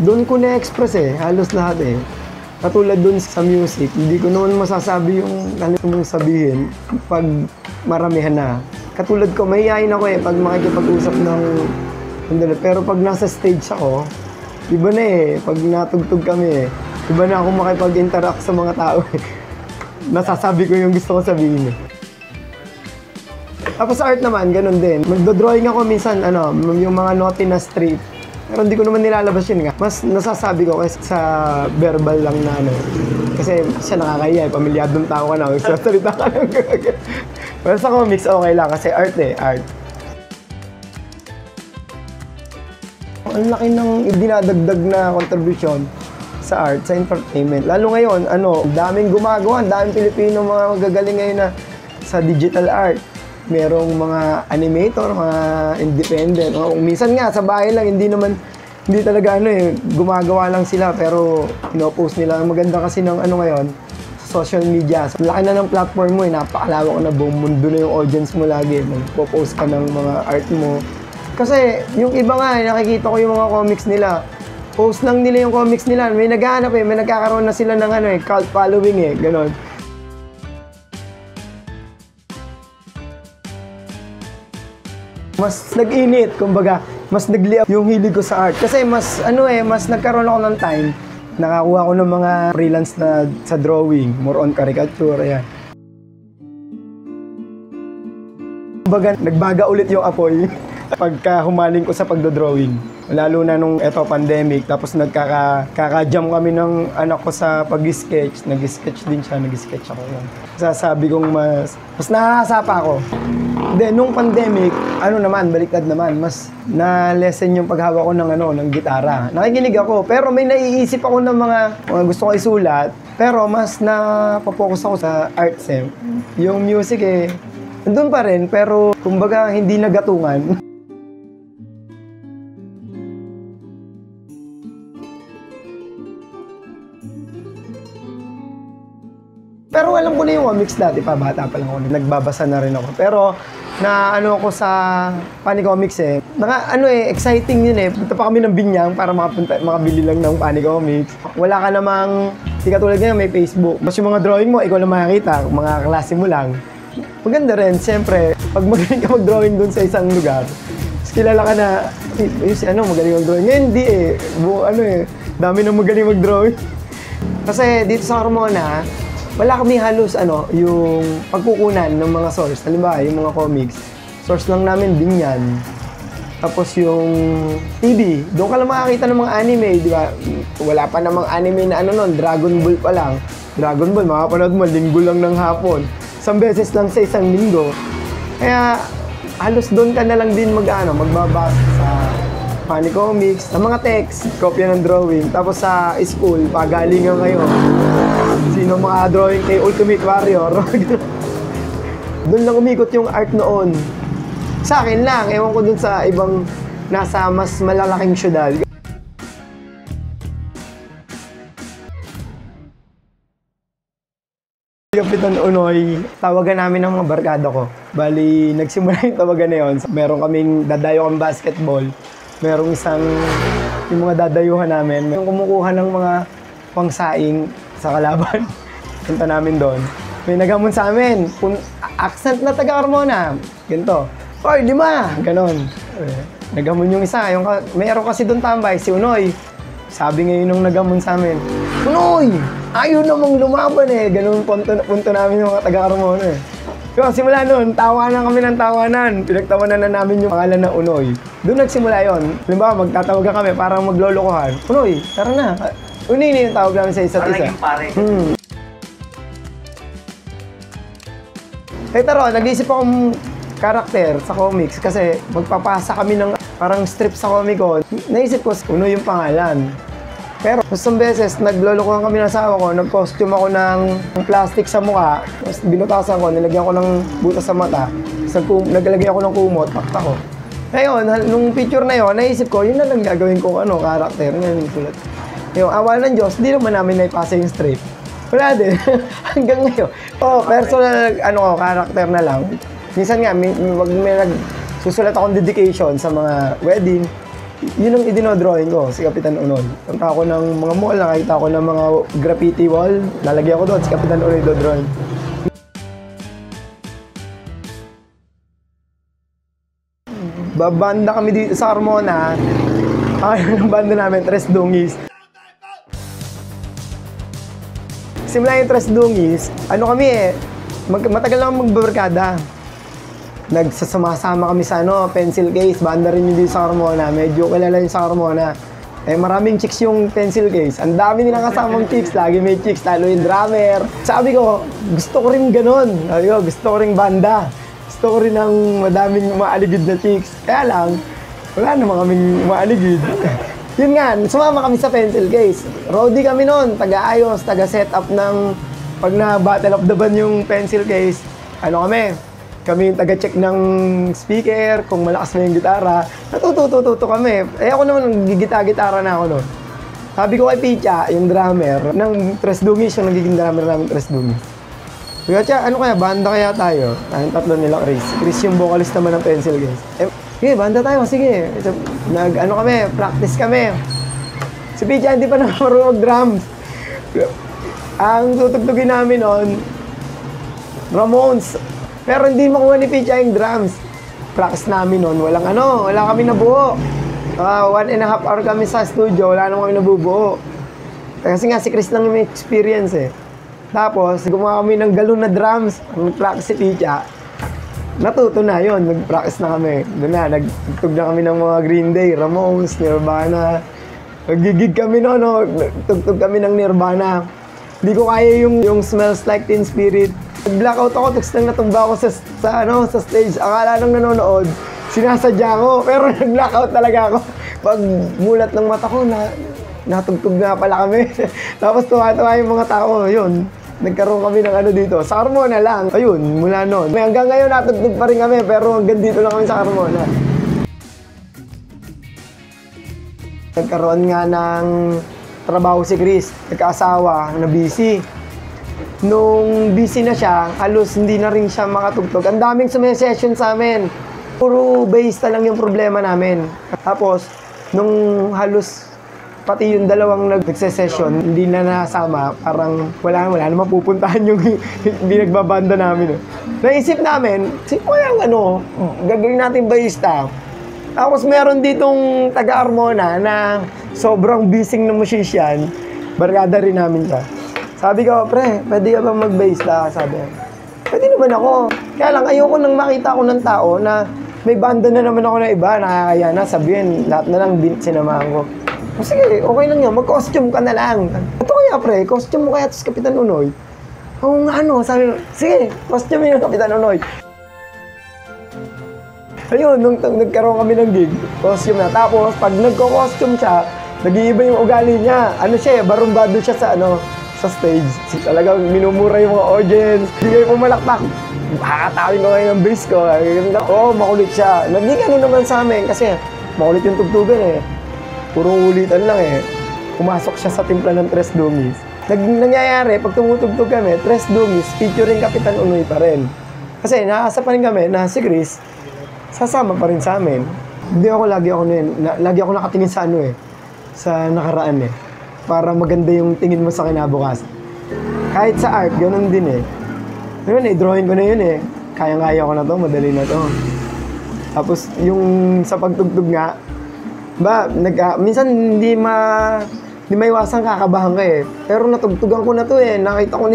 doon ko na-express halos lahat Katulad doon sa music, hindi ko naman masasabi yung ano mong sabihin pag maramihan na. Katulad ko, mahihayin ako pag makikipag-usap ng pero pag nasa stage ako, iba na pag natugtog kami iba na ako makipag-interact sa mga tao Nasasabi ko yung gusto ko sabihin Tapos sa art naman, ganun din. Magdo-drawing ako minsan, yung mga naughty na street. Pero hindi ko naman nilalabas yun nga. Mas nasasabi ko kasi sa verbal lang na Kasi siya nakakaya pamilyadong tao ka na. Magsasalita ka lang. Pero sa comics, okay lang kasi art art. Ang laki ng dinadagdag na contribution sa art, sa entertainment. Lalo ngayon, daming gumagawa, daming Pilipino mga magagaling ngayon na sa digital art. Merong mga animator, mga independent. Minsan nga, sa bahay lang, hindi talaga gumagawa lang sila pero pinopost nila. Maganda kasi ng ngayon, sa social media. So, laki na ng platform mo napakalawak na buong mundo na yung audience mo lagi. Magpo-post ka ng mga art mo. Kasi yung iba nga, nakikita ko yung mga comics nila. Post lang nila yung comics nila. May naghahanap may nagkakaroon na sila ng cult following ganon. Mas nag-init, kumbaga, mas nag-liap yung hilig ko sa art. Kasi mas nagkaroon ako ng time. Nakakuha ko ng mga freelance na sa drawing, more on caricature, ayan. Kumbaga, nagbaga ulit yung apoy pagka humaling ko sa pagdodrawing. Lalo na nung pandemic, tapos nagkaka-jam kami ng anak ko sa pag-sketch. Nag-sketch din siya, nag-sketch ako yan. Sasabi kong mas nakakasapa ako. Then, nung pandemic, baliktad naman, mas na-lessen yung paghawak ko ng gitara. Nakikinig ako, pero may naiisip ako ng mga gusto ko isulat, pero mas napapokus ako sa arts Yung music nandun pa rin, pero kumbaga hindi nagatungan. Pero alam ko na yung comics dati pa, bata pa lang ako. Nagbabasa na rin ako. Pero ako sa Funny Comics exciting yun Punta pa kami ng Binyang para makabili lang ng Funny Comics. Wala ka namang, di katulad ngayon may Facebook. Mas yung mga drawing mo, ikaw lang makakita, mga klase mo lang. Maganda rin, siyempre, pag magaling ka mag-drawing dun sa isang lugar, kilala ka na, magaling mag-drawing. Ngayon, hindi dami nang magaling mag-drawing. Kasi dito sa Carmona, wala kami halos yung pagkukunan ng mga source. Halimbawa, yung mga comics. Source lang namin Binyan. Tapos yung TV, doon ka lang makakita ng mga anime, di ba? Wala pa namang anime na Dragon Ball pa lang. Dragon Ball, makapanood mo, linggo lang ng hapon. Isang beses lang sa isang linggo. Kaya halos doon ka na lang din magbabasa sa Funny Comics, sa mga text, kopya ng drawing. Tapos sa school, pagalingan kayo. Sino mga drawing kay Ultimate Warrior. Doon lang umikot yung art noon. Sa akin lang, ewan ko dun sa ibang nasa mas malalaking syudad. Kapitan Unoy, tawagan namin ng mga barkada ko. Bali, nagsimula yung tawagan na yun. Meron kaming dadayo ng basketball. Merong yung mga dadayuhan namin. Merong kumukuha ng mga pangsaing sa kalaban. Punta namin doon. May nagamon sa amin. Accent na taga-Carmona. Ganito. Oy, 5! Ganon. Nagamon yung isa. Mayroon kasi doon tambay, si Unoy. Sabi ngayon nung nagamon sa amin, Unoy! Ayaw namang lumaban Ganon punto namin yung mga taga-Carmona Yung simula noon, tawanan kami ng tawanan. Pinagtawanan na namin yung pangalan na Unoy. Doon nagsimula yon. Halimbawa, magtatawagan kami parang maglolokohan. Unoy, tara na. Unoy yung tawag namin sa isa't isa. Taro, nag-iisip akong karakter sa comics kasi magpapasa kami ng parang strip sa comic ko. Naisip ko, Unoy yung pangalan. Pero isang beses, naglolokohan kami ng asawa ko, nag-costume ako ng plastic sa mukha, tapos binutasan ko, nilagyan ko ng butas sa mata, naglagay ako ng kumot, pakta ko. Ngayon, nung picture na yon, naisip ko, yun na lang gagawin ko karakter, ngayon yung sulat. Yung awa ng Diyos, di naman namin naipasa yung strip. Wala din, hanggang ngayon. Personal karakter na lang. Minsan nga, may nagsusulat akong dedication sa mga wedding. Yun ang idinodrawing ko, si Kapitan Unoy. Punta ako ng mga mall, nakita ko ng mga graffiti wall, lalagyan ko doon, si Kapitan Unoy dodrawing. Babanda kami dito sa Carmona. Ang banda namin, Tres Dungis. Simula yung Tres Dungis, ano kami matagal lang magbabarkada. Nagsasama-sama kami sa pencil case, banda rin yung dito sa Carmona. Medyo kilala yung sa Carmona. Maraming chicks yung pencil case. Ang dami nilang kasamang chicks, lagi may chicks, lalo yung drummer. Sabi ko, gusto ko rin ganun. Sabi ko, gusto ko rin banda. Gusto ko rin ng madaming maaligid na chicks. Kaya lang, wala naman kaming maaligid. Yun nga, sumama kami sa pencil case. Roadie kami noon, taga-ayos, taga-setup ng pag na Battle of the Band yung pencil case. Ano kami yung taga-check ng speaker, kung malakas na yung gitara. Natututo kami. Ako naman, gigita-gitara na ako noon. Sabi ko kay Picha, yung drummer, ng Tres Dungis, yung nagiging drummer namin Tres Dungis. Sabi ko, ano kaya, banda kaya tayo? Tayong tatlo nila, Chris. Chris yung vocalist naman ng pencil case. Sige, banda tayo, sige. Practice kami. Si Picha, hindi pa namarunong drums. Ang tutugtugin namin noon, Ramones. Pero hindi makuha ni Picha yung drums. Practice namin noon, wala kami nabuo. 1.5 hour kami sa studio, wala naman kami nabubuo. Kasi nga, si Chris lang may experience Tapos, gumawa kami ng galon na drums. Nag-practice si Picha. Natuto na yun, nag-practice na kami. Doon na, nagtugtog na kami ng mga Green Day, Ramones, Nirvana. Nagigig kami tugtog kami ng Nirvana. Hindi ko kaya yung Smells Like Teen Spirit. Nag-blackout ako, tapos nang natumba ako sa stage. Akala nang nanonood, sinasadya ko, pero nag-blackout talaga ako. Pag mulat ng mata ko, natugtog na pala kami. Tapos tuwa-tuwa yung mga tao, yun. Nagkaroon kami ng dito. Sa Carmona lang. Ayun, mula noon. Hanggang ngayon natugtog pa rin kami, pero hanggang dito lang kami sa Carmona. Nagkaroon nga ng trabaho si Chris. Nagkaasawa, na busy. Nung busy na siya, halos hindi na rin siya makatugtog. Ang daming sumesession sa amin. Puro bass na lang yung problema namin. Tapos, nung halos pati yung dalawang nag-session, hindi na nasama, parang wala naman pupuntahan yung binagbabanda namin. Naisip namin, sino kaya gagawin natin bassista? Tapos meron ditong taga-Carmona na sobrang bising na musician, barkada rin namin siya. Sabi ko, pre, pwede ka bang mag-bassista? Sabi, pwede naman ako. Kaya lang, ayoko nang makita ko ng tao na may banda na naman ako na iba, nakakaya na, sabihin, lahat na lang sinamahan ko. Sige, okay lang yan, mag-costume ka na lang. Ito kaya, pre, costume mo kaya ito sa Kapitan Unoy? Oo nga, sabi, sige, costume yung Kapitan Unoy. Ayun, nung nagkaroon kami ng gig, costume na. Tapos, pag nagko-costume siya, nag-iiba yung ugali niya. Barumbado siya sa stage. Talagang minumura yung mga audience. Hindi kayo pumalakpak. Makakatawin ko ngayon ng bass ko. Makulit siya. Naging naman sa amin kasi makulit yung tugtugan Puro ulitan lang Pumasok siya sa timpla ng Tres Dungis. Nangyayari, pag tumutugtog kami, Tres Dungis, featuring Kapitan Unoy pa rin. Kasi naasa pa rin kami na si Chris, sasama pa rin sa amin. Lagi ako nakatingin sa sa nakaraan para maganda yung tingin mo sa kinabukas. Kahit sa art, ganun din Ngayon drawing ko na yun Kaya-kaya ko na to, madali na to. Tapos yung sa pagtugtog nga, minsan hindi maiwasan kakabahan ka Pero natugtugan ko na to Nakita ko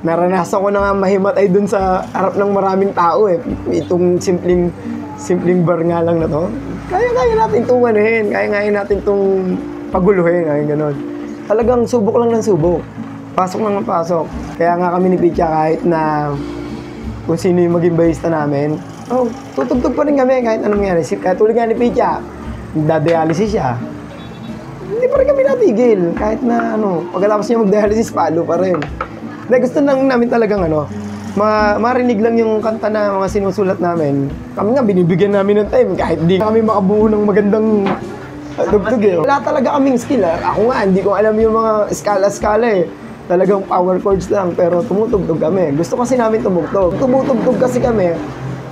naranasan ko na nga mahimatay dun sa harap ng maraming tao Itong simpleng bar nga lang na to. Kaya natin itong kaya natin itong paguluhin, gano'n. Talagang subok lang ng subok. Pasok lang ng pasok. Kaya nga kami ni Picha kahit na kung sino yung maging barista namin, tutugtog pa rin kami kahit anong mangyari. Kaya tulad nga ni Picha, nagda-dialysis siya. Hindi pa rin kami natigil. Kahit na pagkatapos niya mag-dialysis, palo pa rin. Gusto lang namin talagang marinig lang yung kanta na mga sinusulat namin. Kami nga, binibigyan namin ng time. Kahit di kami makabuo ng magandang tugtog Wala talaga kaming skill Ako nga, hindi ko alam yung mga skala-skala Talagang power chords lang, pero tumutugtog kami. Gusto kasi namin tumugtog. Tumutugtog kasi kami,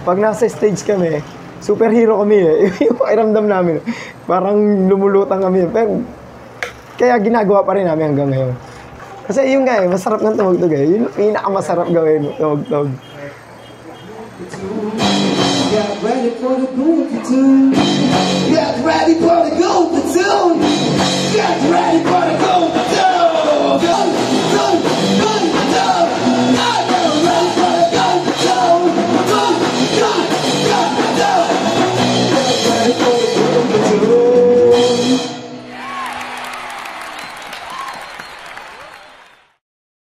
pag nasa stage kami, superhero kami eh. Yung pakiramdam namin. Parang lumulutang kami. Pero, kaya ginagawa pa rin namin hanggang ngayon. Kasi yun nga eh, masarap ng tumugtog eh. Yun yung pinakamasarap gawin, tumugtog. Get ready for the go to do. Get ready for the go to do.